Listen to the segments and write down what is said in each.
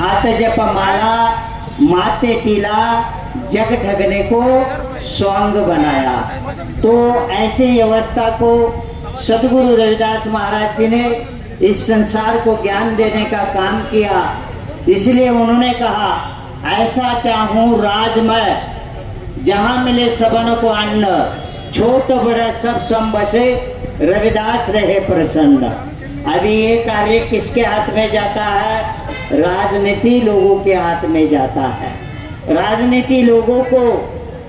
हाथ जप माला माते टीला जग ठगने को स्वांग बनाया। तो ऐसी अवस्था को सदगुरु रविदास महाराज जी ने इस संसार को ज्ञान देने का काम किया। इसलिए उन्होंने कहा, ऐसा चाहूं राज में जहां मिले सबन को अन्न, छोट बड़ा सब सम बसे रविदास रहे प्रसन्न। अभी ये कार्य किसके हाथ में जाता है? राजनीति लोगों के हाथ में जाता है। राजनीति लोगों को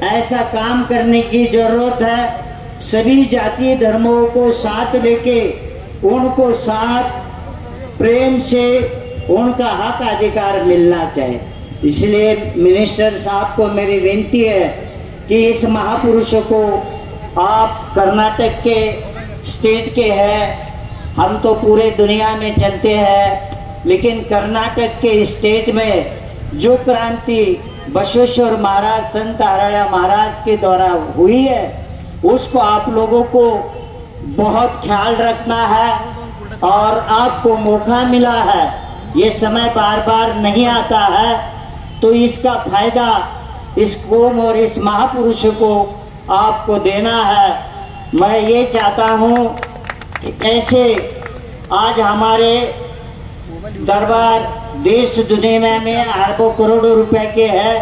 ऐसा काम करने की जरूरत है, सभी जातीय धर्मों को साथ लेके उनको साथ प्रेम से उनका हक अधिकार मिलना चाहिए। इसलिए मिनिस्टर साहब को मेरी विनती है कि इस महापुरुष को आप कर्नाटक के स्टेट के हैं, हम तो पूरे दुनिया में चलते हैं, लेकिन कर्नाटक के स्टेट में जो क्रांति बसवेश्वर महाराज संत हराड़ा महाराज के द्वारा हुई है उसको आप लोगों को बहुत ख्याल रखना है। और आपको मौका मिला है, ये समय बार बार नहीं आता है, तो इसका फायदा इस कौम और इस महापुरुष को आपको देना है। मैं ये चाहता हूँ कि कैसे आज हमारे दरबार देश दुनिया में अरबों करोड़ों रुपए के है,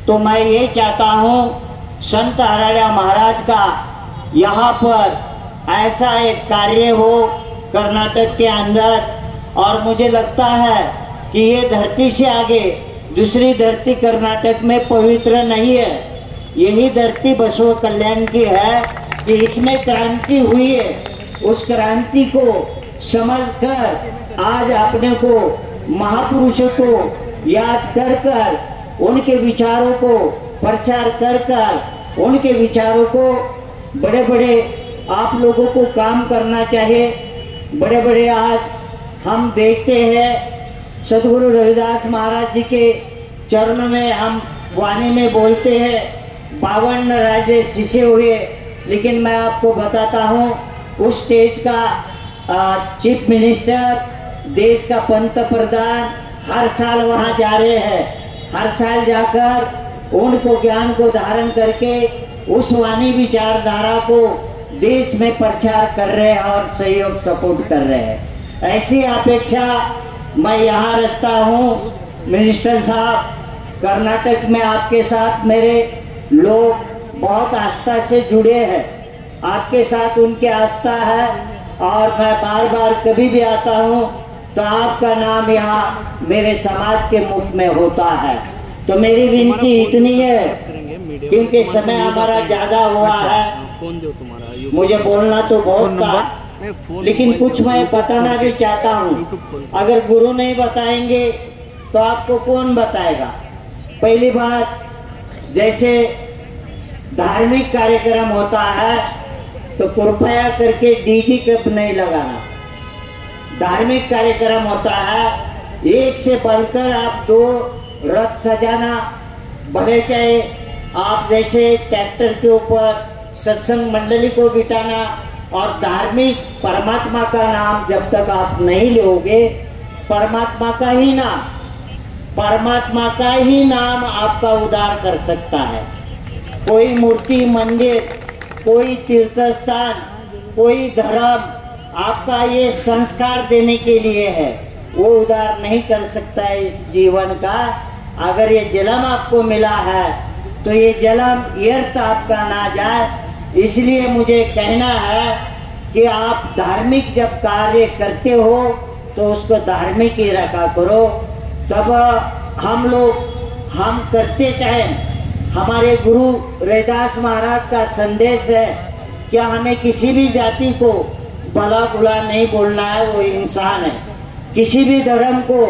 तो मैं ये चाहता हूँ संत हराड़ा महाराज का यहाँ पर ऐसा एक कार्य हो कर्नाटक के अंदर। और मुझे लगता है कि ये धरती से आगे दूसरी धरती कर्नाटक में पवित्र नहीं है। यही धरती बसव कल्याण की है कि इसमें क्रांति हुई है। उस क्रांति को समझकर आज अपने को महापुरुषों को याद कर कर उनके विचारों को प्रचार कर कर उनके विचारों को बड़े बड़े आप लोगों को काम करना चाहिए। बड़े बड़े आज हम देखते हैं सदगुरु रविदास महाराज जी के चरण में हम वाणी में बोलते हैं 52 राजे शिष्य हुए, लेकिन मैं आपको बताता हूँ उस स्टेट का चीफ मिनिस्टर, देश का पंत प्रधान हर साल वहाँ जा रहे हैं। हर साल जाकर उनको ज्ञान को धारण करके उस वाणी विचारधारा को देश में प्रचार कर रहे हैं और सहयोग सपोर्ट कर रहे हैं। ऐसी अपेक्षा मैं यहाँ रखता हूँ। मिनिस्टर साहब, कर्नाटक में आपके साथ मेरे लोग बहुत आस्था से जुड़े हैं, आपके साथ उनकी आस्था है और मैं बार बार कभी भी आता हूँ तो आपका नाम यहाँ मेरे समाज के मुख में होता है। तो मेरी विनती इतनी है, क्योंकि समय हमारा ज्यादा हुआ है, मुझे बोलना तो बहुत था, लेकिन कुछ मैं बताना भी चाहता हूँ। अगर गुरु नहीं बताएंगे तो आपको कौन बताएगा? पहली बात, जैसे धार्मिक कार्यक्रम होता है तो कृपया करके डीजे कप नहीं लगाना। धार्मिक कार्यक्रम होता है, एक से बढ़कर आप 2 रथ सजाना, बड़े चाहे आप जैसे ट्रैक्टर के ऊपर सत्संग मंडली को बिठाना, और धार्मिक परमात्मा का नाम जब तक आप नहीं लोगे, परमात्मा का ही नाम आपका उद्धार कर सकता है। कोई मूर्ति, मंदिर, कोई तीर्थ स्थान, कोई धर्म आपका ये संस्कार देने के लिए है, वो उद्धार नहीं कर सकता है इस जीवन का। अगर ये जन्म आपको मिला है तो ये जन्म व्यर्थ आपका ना जाए। इसलिए मुझे कहना है कि आप धार्मिक जब कार्य करते हो तो उसको धार्मिक ही रखा करो। तब हम करते टाइम हमारे गुरु रविदास महाराज का संदेश है कि हमें किसी भी जाति को भला बुरा नहीं बोलना है, वो इंसान है। किसी भी धर्म को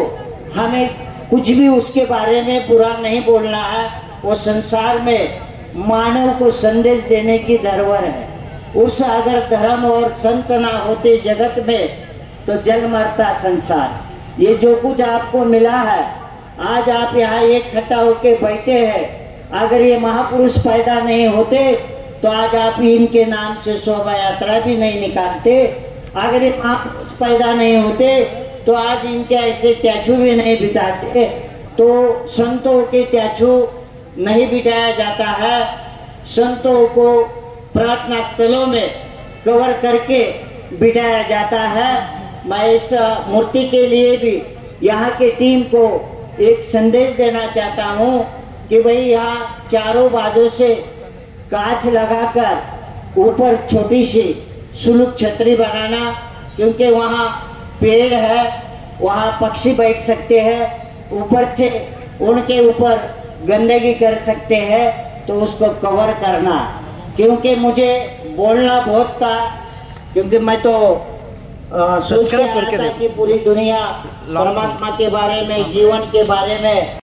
हमें कुछ भी उसके बारे में बुरा नहीं बोलना है, वो संसार में मानव को संदेश देने की धरोहर है। उस अगर धर्म और संत ना होते जगत में तो जल मरता संसार। ये जो कुछ आपको मिला है, आज आप यहाँ इकट्ठा होके बैठे हैं, अगर ये महापुरुष पैदा नहीं होते तो आज आप इनके नाम से शोभा यात्रा भी नहीं निकालते। अगर ये महापुरुष पैदा नहीं होते तो आज इनके ऐसे स्टैचू भी नहीं बिठाते। तो संतों के स्टैचू नहीं बिठाया जाता है, संतों को प्रार्थना स्थलों में कवर करके बिठाया जाता है। मैं इस मूर्ति के लिए भी यहाँ के टीम को एक संदेश देना चाहता हूँ कि भाई यहाँ चारों बाजू से कांच लगाकर ऊपर छोटी सी सुलभ छतरी बनाना, क्योंकि वहाँ पेड़ है, वहाँ पक्षी बैठ सकते हैं, ऊपर से उनके ऊपर गंदगी कर सकते हैं, तो उसको कवर करना। क्योंकि मुझे बोलना बहुत था, क्योंकि मैं तो सोच के आया था कि पूरी दुनिया परमात्मा के बारे में, जीवन के बारे में